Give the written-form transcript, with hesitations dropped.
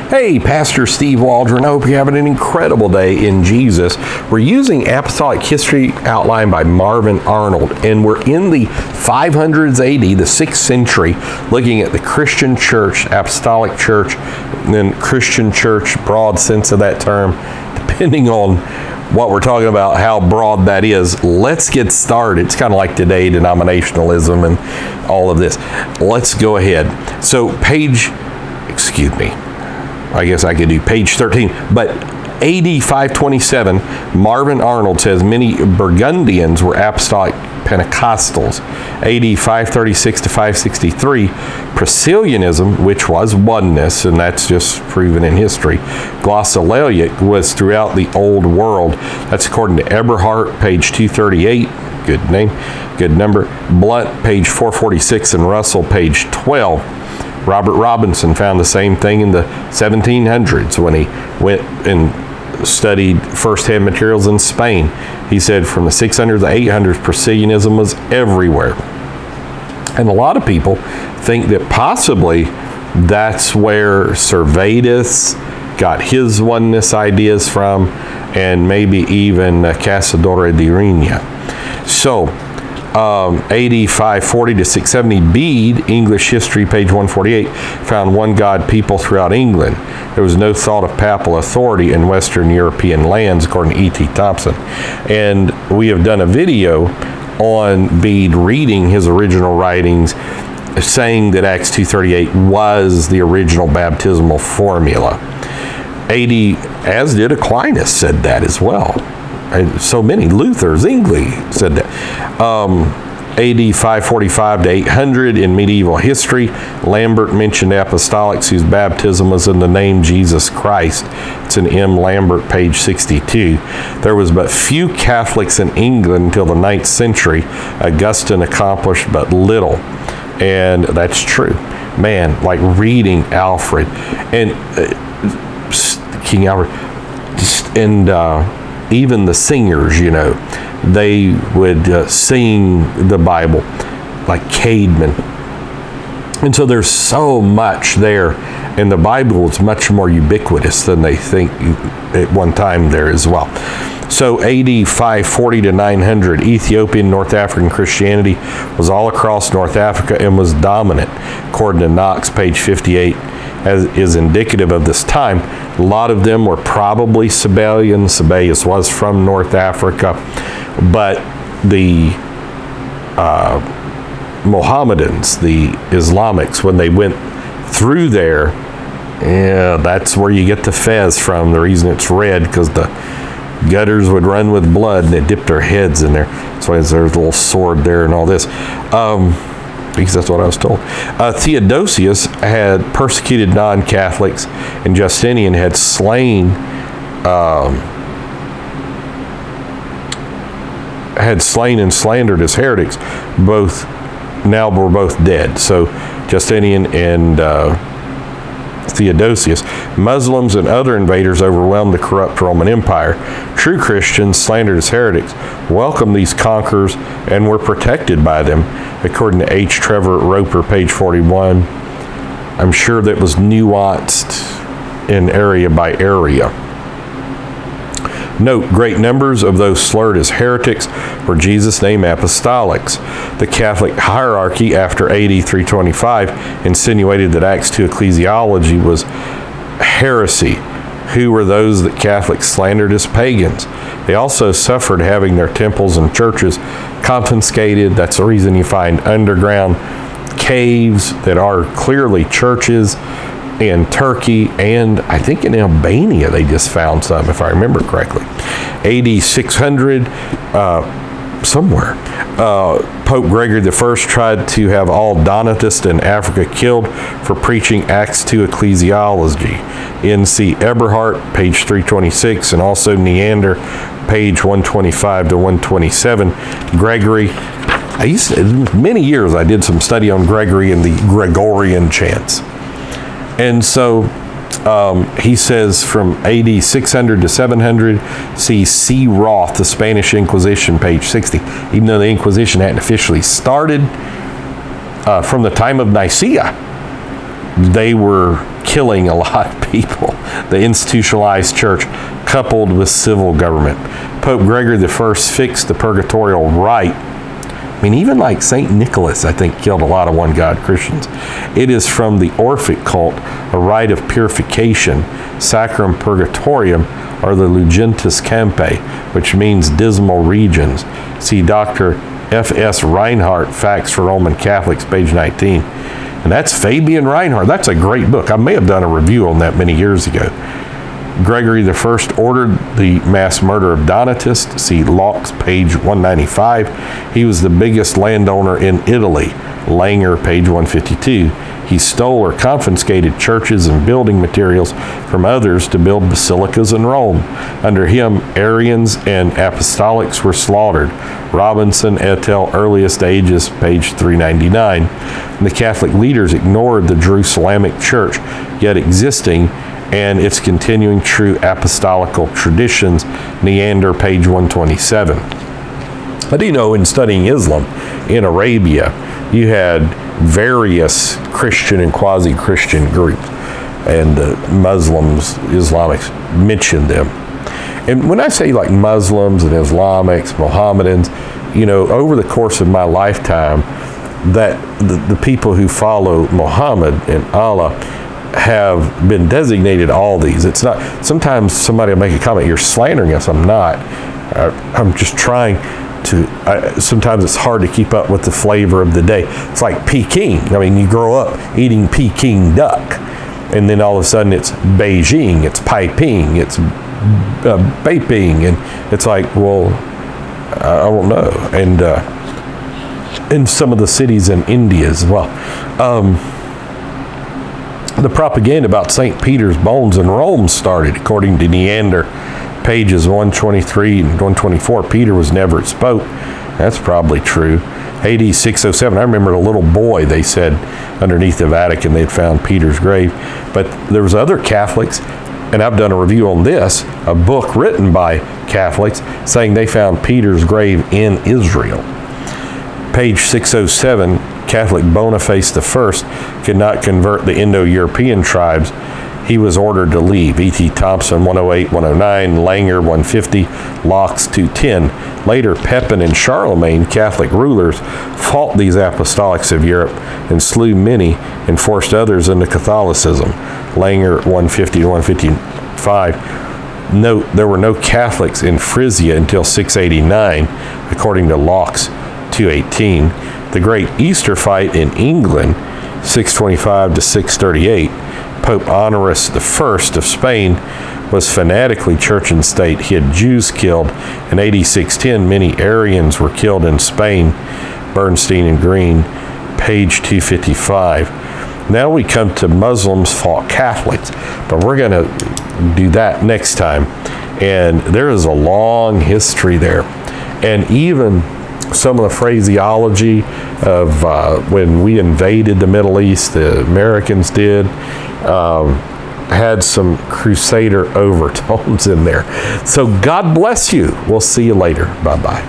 Hey, Pastor Steve Waldron. I hope you're having an incredible day in Jesus. We're using Apostolic History outlined by Marvin Arnold, and we're in the 500s AD, the 6th century, looking at the Christian church, Apostolic church, and then Christian church, broad sense of that term, depending on what we're talking about, how broad that is. Let's get started. It's kind of like today, denominationalism and all of this. Let's go ahead. So I guess I could do page 13, but AD 527, Marvin Arnold says many Burgundians were apostolic Pentecostals. AD 536 to 563, Priscillianism, which was oneness, and that's just proven in history. Glossolalia was throughout the old world. That's according to Eberhard, page 238. Good name, good number. Blunt, page 446, and Russell, page 12. Robert Robinson found the same thing in the 1700s when he went and studied first-hand materials in Spain. He said from the 600s to 800s, Priscillianism was everywhere. And a lot of people think that possibly that's where Servetus got his oneness ideas from, and maybe even Casadore di Reina. So, AD 540 to 670, Bede, English History, page 148, found one God people throughout England. There was no thought of papal authority in Western European lands, according to E.T. Thompson. And we have done a video on Bede reading his original writings, saying that Acts 2:38 was the original baptismal formula. AD, as did Aquinas, said that as well. So many, Luther, Zwingli said that. AD 545 to 800 in medieval history, Lambert mentioned apostolics whose baptism was in the name Jesus Christ. It's in M. Lambert, page 62. There was but few Catholics in England until the 9th century. Augustine accomplished but little. And that's true. Man, like reading Alfred and King Alfred, and even the singers, they would sing the Bible, like Caedmon. And so there's so much there, and the Bible is much more ubiquitous than they think at one time there as well. So AD 540 to 900, Ethiopian North African Christianity was all across North Africa and was dominant, according to Knox, page 58. As is indicative of this time. A lot of them were probably Sabellians. Sabellius was from North Africa, but the Mohammedans, the Islamics, when they went through there, that's where you get the fez from. The reason it's red, because the gutters would run with blood and they dipped their heads in there. That's why there's a little sword there and all this. Because that's what I was told. Theodosius had persecuted non-Catholics, and Justinian had slain and slandered as heretics. Both now were both dead. So Justinian and Theodosius. Muslims and other invaders overwhelmed the corrupt Roman Empire. True Christians, slandered as heretics, welcomed these conquerors and were protected by them, according to H. Trevor Roper, page 41. I'm sure that was nuanced in area by area. Note, great numbers of those slurred as heretics were Jesus' name apostolics. The Catholic hierarchy after AD 325 insinuated that Acts 2 ecclesiology was heresy. Who were those that Catholics slandered as pagans? They also suffered having their temples and churches confiscated. That's the reason you find underground caves that are clearly churches in Turkey, and I think in Albania they just found some, if I remember correctly. AD 600, somewhere, Pope Gregory I tried to have all Donatists in Africa killed for preaching Acts 2 ecclesiology. N.C. Eberhard, page 326, and also Neander, page 125 to 127. Gregory, many years I did some study on Gregory and the Gregorian chants. And so he says from AD 600 to 700, see C. Roth, the Spanish Inquisition, page 60. Even though the Inquisition hadn't officially started, from the time of Nicaea, they were killing a lot of people. The institutionalized church coupled with civil government. Pope Gregory I fixed the purgatorial rite. I mean, even like St. Nicholas, I think, killed a lot of one-God Christians. It is from the Orphic cult, a rite of purification, Sacrum Purgatorium, or the Lugentus Campi, which means dismal regions. See Dr. F.S. Reinhardt, Facts for Roman Catholics, page 19. And that's Fabian Reinhardt. That's a great book. I may have done a review on that many years ago. Gregory I ordered the mass murder of Donatists. See Laux, page 195. He was the biggest landowner in Italy. Langer, page 152. He stole or confiscated churches and building materials from others to build basilicas in Rome. Under him, Arians and apostolics were slaughtered. Robinson et al. Earliest Ages, page 399. And the Catholic leaders ignored the Jerusalemic church, yet existing, and its continuing true apostolical traditions. Neander, page 127. But you know, in studying Islam in Arabia, you had various Christian and quasi-Christian groups, and Muslims, Islamics mentioned them. And when I say like Muslims and Islamics, Mohammedans, you know, over the course of my lifetime, that the people who follow Muhammad and Allah have been designated all these. It's not, sometimes somebody will make a comment, you're slandering us. I'm not. I'm just trying to, sometimes it's hard to keep up with the flavor of the day. It's like Peking. I mean, you grow up eating Peking duck, and then all of a sudden it's Beijing, it's Peiping, it's Beiping, and it's like, well, I don't know. And in some of the cities in India as well. The propaganda about St. Peter's bones in Rome started, according to Neander, pages 123 and 124. Peter was never exposed. That's probably true. AD 607, I remember a little boy, they said, underneath the Vatican, they'd found Peter's grave. But there was other Catholics, and I've done a review on this, a book written by Catholics, saying they found Peter's grave in Israel. Page 607, Catholic Boniface I could not convert the Indo-European tribes. He was ordered to leave. E.T. Thompson, 108, 109, Langer, 150, Laux, 210. Later, Pepin and Charlemagne, Catholic rulers, fought these apostolics of Europe and slew many and forced others into Catholicism. Langer, 150 to 155. Note, there were no Catholics in Frisia until 689, according to Laux, 218. The Great Easter Fight in England, 625 to 638. Pope Honorius I of Spain was fanatically church and state. He had Jews killed. In AD 610, many Arians were killed in Spain. Bernstein and Green, page 255. Now we come to Muslims fought Catholics, but we're going to do that next time. And there is a long history there. And even some of the phraseology of when we invaded the Middle East, the Americans did, had some crusader overtones in there. So God bless you. We'll see you later. Bye-bye.